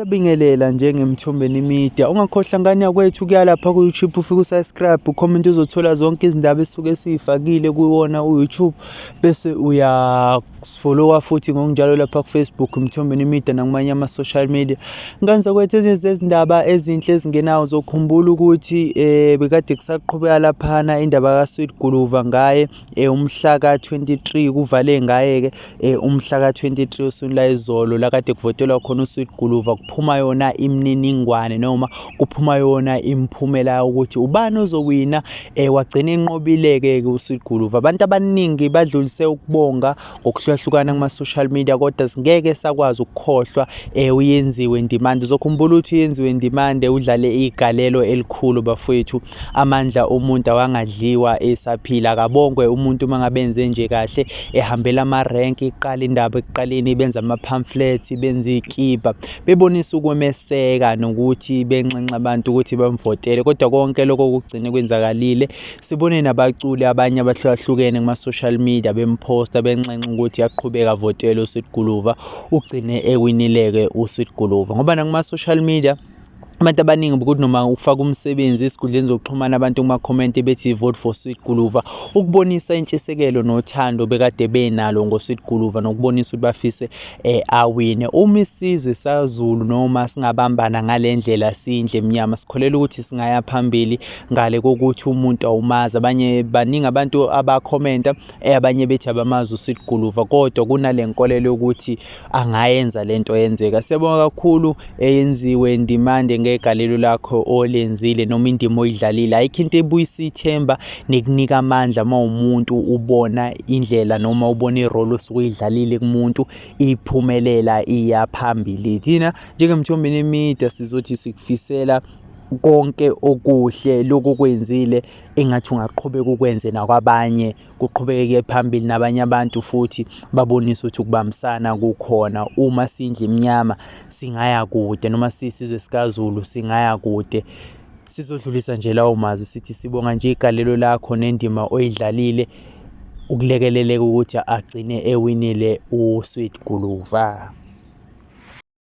Siyabingelela njengeMthombeni Media. Ungakhohlwa ngane yakwethu kuya lapha ku-YouTube ufike usubscribe, ucomment uzothola zonke izindaba esuke siyifakile kuwona u-YouTube bese uyasifollowa futhi ngokunjalo lapha ku-Facebook Mthombeni Media nakumanye ama-social media. Ngani zakwethu ezinye zezindaba ezinhle ezingenayo zokhumbula ukuthi bekade kusaqhubeka laphana indaba kaSweet Guluva ngaye umhla ka-23 kuvale ngaye ke umhla ka-23 uSunla izolo la kade kuvotelwa khona uSweet Guluva kuphuma yona imininingwane noma kuphuma yona imphumela ukuthi ubani ozowina wagcina enqobileke uSweet Guluva. Abantu abaningi badlulise ukubonga ngokuhlukahlukana kuma social media kodwa singeke sakwazi ukukhohlwa uyenziwe Ndimande. Uzokhumbula ukuthi uyenziwe Ndimande udlale igalelo elikhulu bafowethu. Amandla omuntu awangadliwa esaphila, akabongwe umuntu mangabenze nje kahle ehambela ama rank iqala indaba ekuqaleni benza ama pamphlets benza ikipa bebonisa ukwemeseka nokuthi benxenxa abantu ukuthi bamvotele, kodwa konke lokho kugcine kwenzakalile. Sibone nabaculi abanye abahlukahlukene kuma social media bemposta benxenxa ukuthi yaqhubeka votele uSweet Guluva, ugcine ewinileke uSweet Guluva ngoba nakuma social media abantu abaningi ukuthi noma ufaka umsebenzi esikhundleni zokuxhumana abantu kuma comment bethi vote for Sweet Guluva, ukubonisa intshisekelo nothando bekade benalo ngoSweet Guluva nokubonisa ukuthi bafise awine. Uma isizwe saZulu noma singabambana ngalendlela sindle emnyama sikholela ukuthi singaya phambili ngale kokuthi umuntu awumazi. Abanye baningi abantu abakhomenta abanye bethi abamazi uSweet Guluva kodwa kunalenkolelo yokuthi angayenza lento yenzeka. Siyabonga kakhulu eyenziwe Ndimande ngegalelo lakho olenzile noma indimo oyidlalile. Ayikho into ebuyisa ithemba nekunika amandla mawumuntu ubona indlela noma ubona irole osuyidlalile kumuntu iphumelela iya phambili. Thina njengeMthombeni Media sizothi sikufisela konke okuhle lokho kwenzile engathi ungaqhubeka ukwenze nakwabanye kuqhubekeke phambili nabanye abantu futhi babonisa ukuthi ukubambisana kukhona. Uma sindle emnyama singaya kude noma sisizwe sikaZulu singaya kude. Sizodlulisa nje lawo mazwi sithi sibonga nje igalelo lakho nendima oyidlalile ukulekeleleka ukuthi agcine ewinile uSweet Guluva.